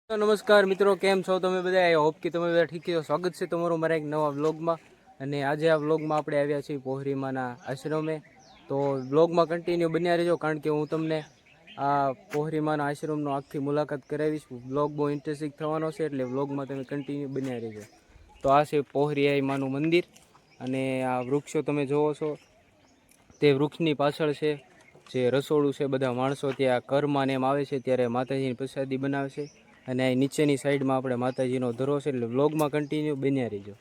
તો નમસ્કાર મિત્રો, કેમ છો તમે બધા? આઈ હોપ કે તમે બધા ઠીક છો. સ્વાગત છે તમારું મારા એક નવા વ્લોગમાં. અને આજે આ વ્લોગમાં આપણે આવ્યા છીએ પોહરીમાના આશ્રમે. તો વ્લોગમાં કન્ટિન્યુ બન્યા રહેજો, કારણ કે હું તમને આ પોહરીમાના આશ્રમનો આખી મુલાકાત કરાવીશ. વ્લોગ બહુ ઇન્ટરેસ્ટિંગ થવાનો છે, એટલે વ્લોગમાં તમે કન્ટિન્યુ બન્યા રહેજો. તો આ છે પોહરીમાનું મંદિર, અને આ વૃક્ષો તમે જોવો છો તે વૃક્ષની પાછળ છે જે રસોડું છે. બધા માણસો ત્યાં ઘરમાં ને એમ આવે છે ત્યારે માતાજીની પ્રસાદી બનાવે છે. અને આ નીચેની સાઈડમાં આપણે માતાજીનો ધરો છે, એટલે વ્લોગમાં કન્ટિન્યુ બન્યા રહીજો.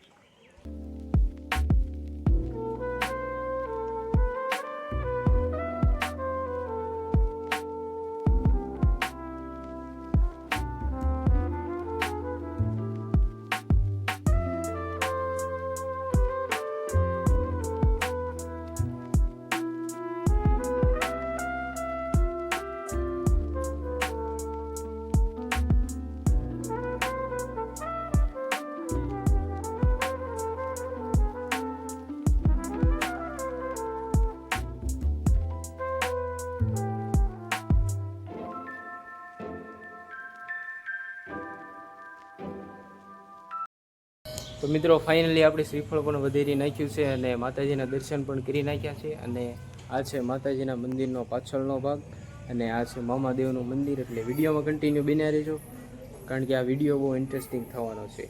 તો મિત્રો, ફાઇનલી આપણે શ્રીફળ પણ વધેરી નાખ્યું છે અને માતાજીના દર્શન પણ કરી નાખ્યા છે. અને આ છે માતાજીના મંદિરનો પાછળનો ભાગ, અને આ છે મામાદેવનું મંદિર. એટલે વિડીયોમાં કન્ટિન્યુ બન્યા રહેજો, કારણ કે આ વિડીયો બહુ ઇન્ટરેસ્ટિંગ થવાનો છે.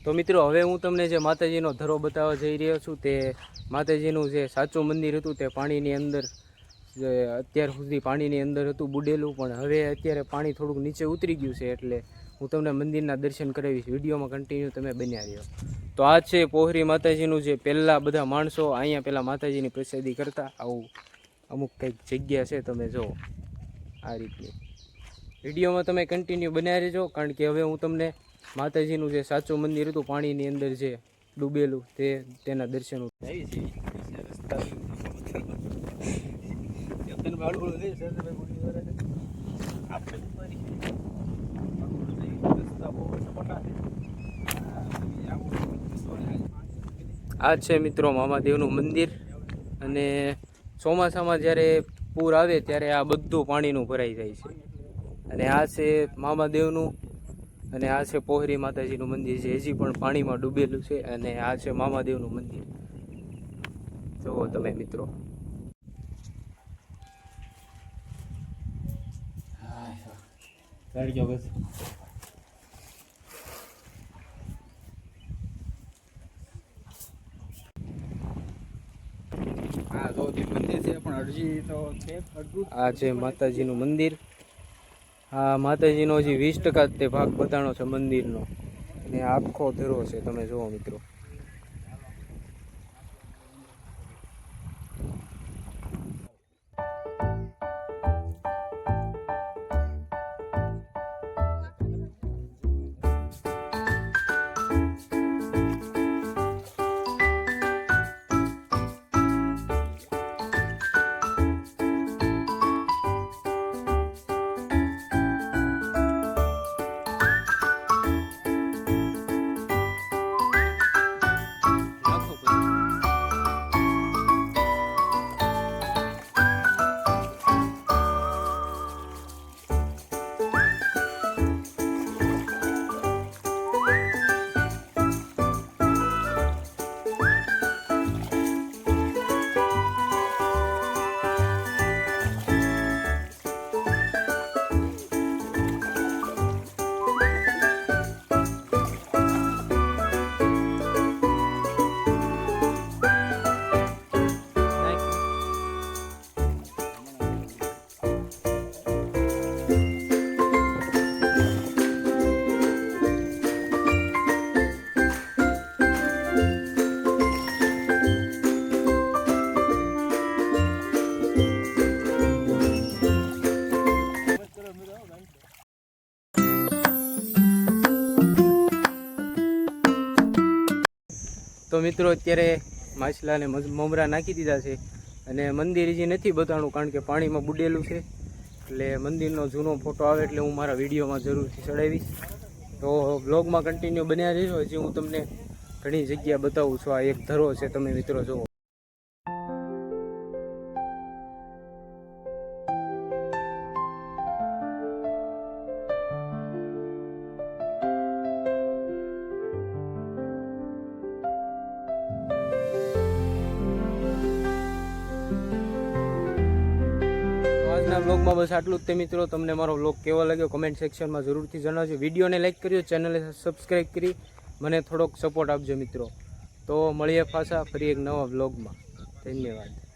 તો મિત્રો, હવે હું તમને જે માતાજીનો ધરો બતાવવા જઈ રહ્યો છું, તે માતાજીનું જે સાચું મંદિર હતું તે પાણીની અંદર, અત્યાર સુધી પાણીની અંદર હતું બુડેલું, પણ હવે અત્યારે પાણી થોડુંક નીચે ઉતરી ગયું છે. એટલે હું તમને મંદિરના દર્શન કરાવીશ. વિડીયોમાં કન્ટિન્યુ તમે બન્યા રહ્યો. તો આ છે પોહરી માતાજીનું, જે પહેલાં બધા માણસો અહીંયા પહેલાં માતાજીની પ્રસાદી કરતા. આવું અમુક કંઈક જગ્યા છે, તમે જુઓ આ રીતની. વિડીયોમાં તમે કન્ટિન્યુ બન્યા રહેજો, કારણ કે હવે હું તમને માતાજીનું જે સાચું મંદિર હતું પાણીની અંદર જે ડૂબેલું તેના દર્શન આ છે મિત્રો મામાદેવનું મંદિર. અને ચોમાસામાં જ્યારે પૂર આવે ત્યારે આ બધું પાણીનું ભરાઈ જાય છે. અને આ છે મામાદેવનું, અને આ છે પોહરી માતાજીનું મંદિર, જે હજી પણ પાણીમાં ડૂબેલું છે. અને આ છે મામાદેવનું મંદિર, જુઓ તમે મિત્રો. આ છે માતાજીનું મંદિર. આ માતાજીનો હજી 20% તે ભાગ બતાણો છે મંદિરનો, અને આખો ધરો છે, તમે જુઓ મિત્રો. તો મિત્રો, અત્યારે માછલાને મમરા નાખી દીધા છે, અને મંદિર હજી નથી બતાણું, કારણ કે પાણીમાં બુડેલું છે. એટલે મંદિરનો જૂનો ફોટો આવે એટલે હું મારા વિડીયોમાં જરૂરથી ચડાવીશ. તો બ્લોગમાં કન્ટિન્યુ બન્યા રહેજો. હજી હું તમને ઘણી જગ્યા બતાવું છું. આ એક ધરો છે, તમે મિત્રો જુઓ. આજના બ્લોગમાં બસ આટલું જ તે મિત્રો. તમને મારો બ્લોગ કેવો લાગ્યો કમેન્ટ સેક્શનમાં જરૂરથી જણાવજો. વિડીયોને લાઈક કરજો, ચેનલને સબસ્ક્રાઈબ કરી મને થોડોક સપોર્ટ આપજો મિત્રો. તો મળીએ પાછા ફરી એક નવા બ્લોગમાં. ધન્યવાદ.